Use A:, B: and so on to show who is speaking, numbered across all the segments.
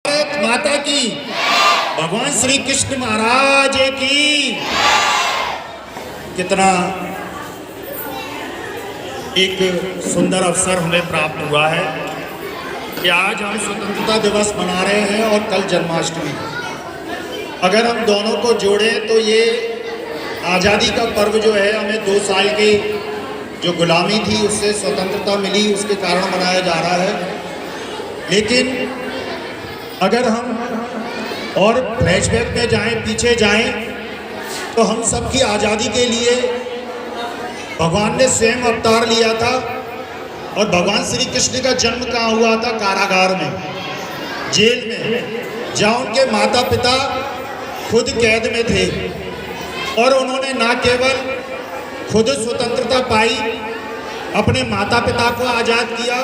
A: भारत माता की, भगवान श्री कृष्ण महाराज की। कितना एक सुंदर अवसर हमें प्राप्त हुआ है कि आज हम स्वतंत्रता दिवस मना रहे हैं और कल जन्माष्टमी। अगर हम दोनों को जोड़ें तो ये आज़ादी का पर्व जो है, हमें 2 साल की जो गुलामी थी उससे स्वतंत्रता मिली, उसके कारण मनाया जा रहा है। लेकिन अगर हम और फ्लैशबैक में जाएं, पीछे जाएं, तो हम सबकी आज़ादी के लिए भगवान ने स्वयं अवतार लिया था। और भगवान श्री कृष्ण का जन्म कहाँ हुआ था? कारागार में, जेल में, जहाँ उनके माता पिता खुद कैद में थे। और उन्होंने ना केवल खुद स्वतंत्रता पाई, अपने माता पिता को आज़ाद किया,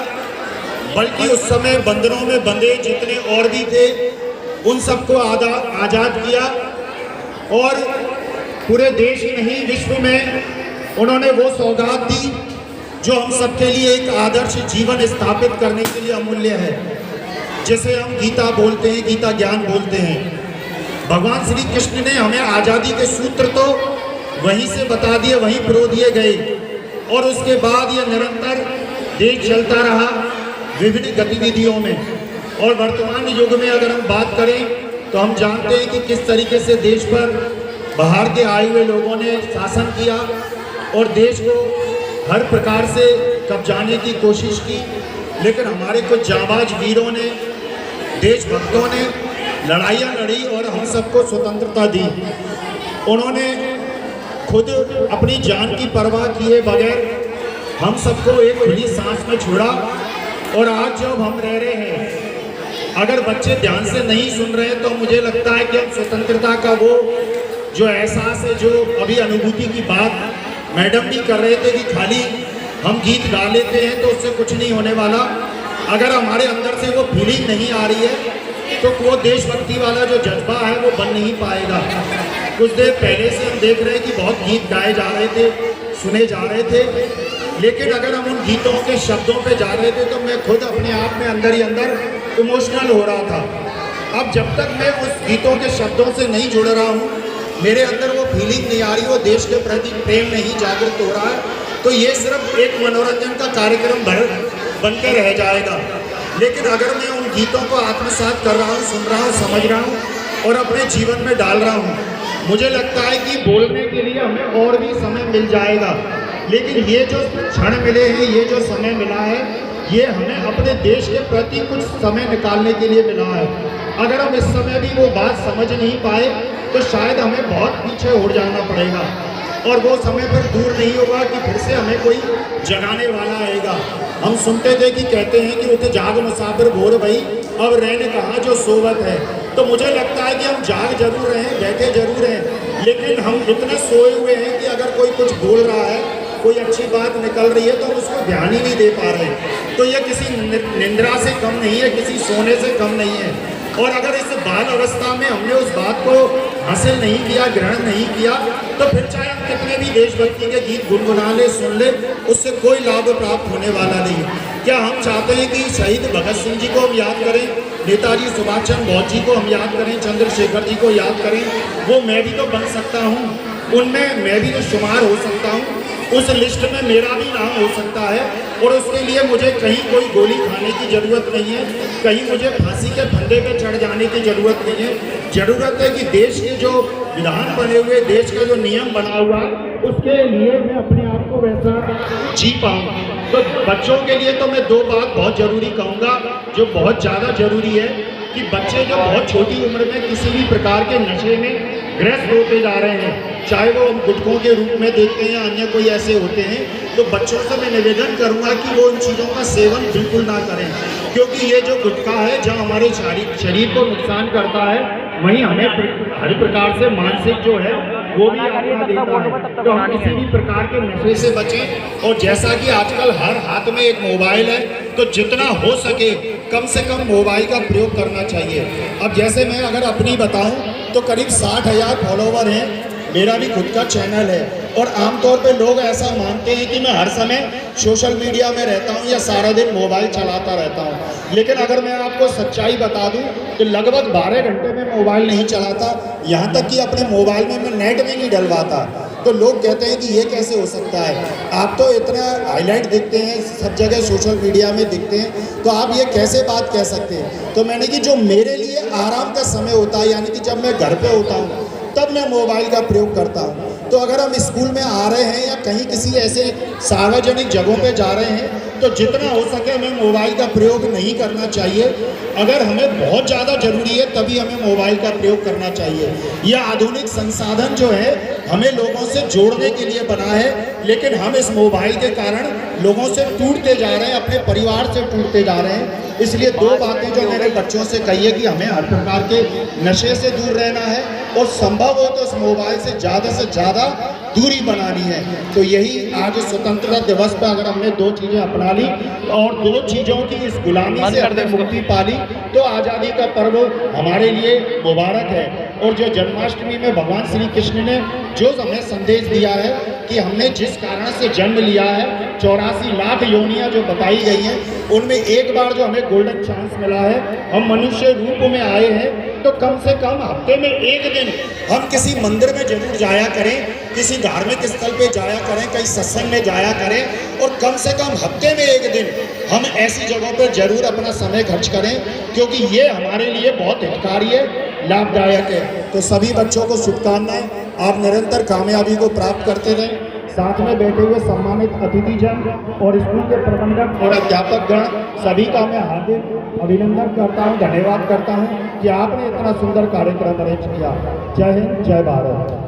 A: बल्कि उस समय बंधनों में बंधे जितने और भी थे उन सबको आज़ाद किया। और पूरे देश ही नहीं, विश्व में उन्होंने वो सौगात दी जो हम सबके लिए एक आदर्श जीवन स्थापित करने के लिए अमूल्य है, जिसे हम गीता बोलते हैं, गीता ज्ञान बोलते हैं। भगवान श्री कृष्ण ने हमें आज़ादी के सूत्र तो वहीं से बता दिए, वहीं पिरो दिए गए। और उसके बाद यह निरंतर देश चलता रहा विभिन्न गतिविधियों में। और वर्तमान युग में अगर हम बात करें तो हम जानते हैं कि किस तरीके से देश पर बाहर के आए हुए लोगों ने शासन किया और देश को हर प्रकार से कब्जाने की कोशिश की। लेकिन हमारे कुछ जाबाज वीरों ने, देशभक्तों ने लड़ाइयाँ लड़ी और हम सबको स्वतंत्रता दी। उन्होंने खुद अपनी जान की परवाह किए बगैर हम सबको एक खुली सांस में छोड़ा। और आज जब हम रह रहे हैं, अगर बच्चे ध्यान से नहीं सुन रहे तो मुझे लगता है कि हम स्वतंत्रता का वो जो एहसास है, जो अभी अनुभूति की बात मैडम भी कर रहे थे कि खाली हम गीत गा लेते हैं तो उससे कुछ नहीं होने वाला। अगर हमारे अंदर से वो फीलिंग नहीं आ रही है तो वो देशभक्ति वाला जो जज्बा है वो बन नहीं पाएगा। कुछ देर पहले से हम देख रहे हैं कि बहुत गीत गाए जा रहे थे, सुने जा रहे थे, लेकिन अगर हम उन गीतों के शब्दों पे जा रहे थे तो मैं खुद अपने आप में अंदर ही अंदर इमोशनल हो रहा था। अब जब तक मैं उस गीतों के शब्दों से नहीं जुड़ रहा हूँ, मेरे अंदर वो फीलिंग नहीं आ रही, वो देश के प्रति प्रेम नहीं जागृत हो रहा है, तो ये सिर्फ एक मनोरंजन का कार्यक्रम बनकर रह जाएगा। लेकिन अगर मैं उन गीतों को आत्मसात कर रहा हूँ, सुन रहा हूँ, समझ रहा हूँ और अपने जीवन में डाल रहा हूँ, मुझे लगता है कि बोलने के लिए हमें और भी समय मिल जाएगा। लेकिन ये जो क्षण मिले हैं, ये जो समय मिला है, ये हमें अपने देश के प्रति कुछ समय निकालने के लिए मिला है। अगर हम इस समय भी वो बात समझ नहीं पाए तो शायद हमें बहुत पीछे उड़ जाना पड़ेगा। और वो समय फिर दूर नहीं होगा कि फिर से हमें कोई जगाने वाला आएगा। हम सुनते थे कि कहते हैं कि उठे जाग मुसाफिर भोर भई, अब रहने कहाँ जो सोवत है। तो मुझे लगता है कि हम जाग जरूर रहे हैं, बैठे जरूर हैं, लेकिन हम इतने सोए हुए हैं कि अगर कोई कुछ बोल रहा है, कोई अच्छी बात निकल रही है तो हम उसको ध्यान ही नहीं दे पा रहे। तो ये किसी निंद्रा से कम नहीं है, किसी सोने से कम नहीं है। और अगर इस बाल अवस्था में हमने उस बात को हासिल नहीं किया, ग्रहण नहीं किया, तो फिर चाहे हम कितने भी देशभक्ति के गीत गुनगुना ले, सुन ले, उससे कोई लाभ प्राप्त होने वाला नहीं। क्या हम चाहते हैं कि शहीद भगत सिंह जी को हम याद करें, नेताजी सुभाष चंद्र बोस जी को हम याद करें, चंद्रशेखर जी को याद करें? वो मैं भी तो बन सकता हूँ, उनमें मैं भी तो शुमार हो सकता हूँ, उस लिस्ट में मेरा भी नाम हो सकता है। और उसके लिए मुझे कहीं कोई गोली खाने की ज़रूरत नहीं है, कहीं मुझे फांसी के फंदे पे चढ़ जाने की ज़रूरत नहीं है। ज़रूरत है कि देश के जो विधान बने हुए, देश का जो नियम बना हुआ, उसके लिए मैं अपने आप को वैसा जी पाऊँ। तो बच्चों के लिए तो मैं 2 बात बहुत ज़रूरी कहूँगा, जो बहुत ज़्यादा ज़रूरी है, कि बच्चे जो बहुत छोटी उम्र में किसी भी प्रकार के नशे में ग्रस्त होते जा रहे हैं, चाहे वो हम गुटखों के रूप में देखते हैं या अन्य कोई ऐसे होते हैं, तो बच्चों से मैं निवेदन करूंगा कि वो इन चीज़ों का सेवन बिल्कुल ना करें। क्योंकि ये जो गुटखा है, जहाँ हमारे शरीर को नुकसान करता है, वहीं हमें हर प्रकार से मानसिक जो है वो भी आत्मा देता है। तो हम किसी भी प्रकार के नशे से बचें। और जैसा कि आजकल हर हाथ में एक मोबाइल है, तो जितना हो सके कम से कम मोबाइल का प्रयोग करना चाहिए। अब जैसे मैं अगर अपनी बताऊं तो करीब 60,000 फॉलोवर हैं मेरा भी खुद का चैनल है और आमतौर पे लोग ऐसा मानते हैं कि मैं हर समय सोशल मीडिया में रहता हूं या सारा दिन मोबाइल चलाता रहता हूं। लेकिन अगर मैं आपको सच्चाई बता दूं तो लगभग 12 घंटे में मोबाइल नहीं चलाता, यहाँ तक कि अपने मोबाइल में मैं नेट भी नहीं डलवाता। तो लोग कहते हैं कि ये कैसे हो सकता है, आप तो इतना हाईलाइट दिखते हैं, सब जगह सोशल मीडिया में दिखते हैं, तो आप ये कैसे बात कह सकते हैं। तो मैंने कि जो मेरे लिए आराम का समय होता है, यानी कि जब मैं घर पे होता हूँ तब मैं मोबाइल का प्रयोग करता हूँ। तो अगर हम स्कूल में आ रहे हैं या कहीं किसी ऐसे सार्वजनिक जगहों पे जा रहे हैं तो जितना हो सके हमें मोबाइल का प्रयोग नहीं करना चाहिए। अगर हमें बहुत ज़्यादा ज़रूरी है तभी हमें मोबाइल का प्रयोग करना चाहिए। यह आधुनिक संसाधन जो है हमें लोगों से जोड़ने के लिए बना है, लेकिन हम इस मोबाइल के कारण लोगों से टूटते जा रहे हैं, अपने परिवार से टूटते जा रहे हैं। इसलिए दो बातें जो मैंने बच्चों से कही है कि हमें हर प्रकार के नशे से दूर रहना है और संभव हो तो इस मोबाइल से ज़्यादा दूरी बनानी है। तो यही आज स्वतंत्रता दिवस पर अगर हमने दो चीज़ें अपना ली और दो चीज़ों की इस गुलामी से हमने मुक्ति पाली तो आज़ादी का पर्व हमारे लिए मुबारक है। और जो जन्माष्टमी में भगवान श्री कृष्ण ने जो हमें संदेश दिया है कि हमने जिस कारण से जन्म लिया है, 84 लाख योनियाँ जो बताई गई हैं, उनमें एक बार जो हमें गोल्डन चांस मिला है, हम मनुष्य रूप में आए हैं, तो कम से कम हफ्ते में एक दिन हम किसी मंदिर में जरूर जाया करें, किसी धार्मिक स्थल पे जाया करें, कहीं सत्संग में जाया करें और कम से कम हफ्ते में एक दिन हम ऐसी जगहों पर जरूर अपना समय खर्च करें, क्योंकि ये हमारे लिए बहुत हितकारी है, लाभदायक है। तो सभी बच्चों को शुभकामनाएं, आप निरंतर कामयाबी को प्राप्त करते रहें। साथ में बैठे हुए सम्मानित अतिथिजन और स्कूल के प्रबंधक और अध्यापक गण सभी का मैं हार्दिक अभिनंदन करता हूं, धन्यवाद करता हूं कि आपने इतना सुंदर कार्यक्रम अरेंज किया। जय हिंद, जय भारत।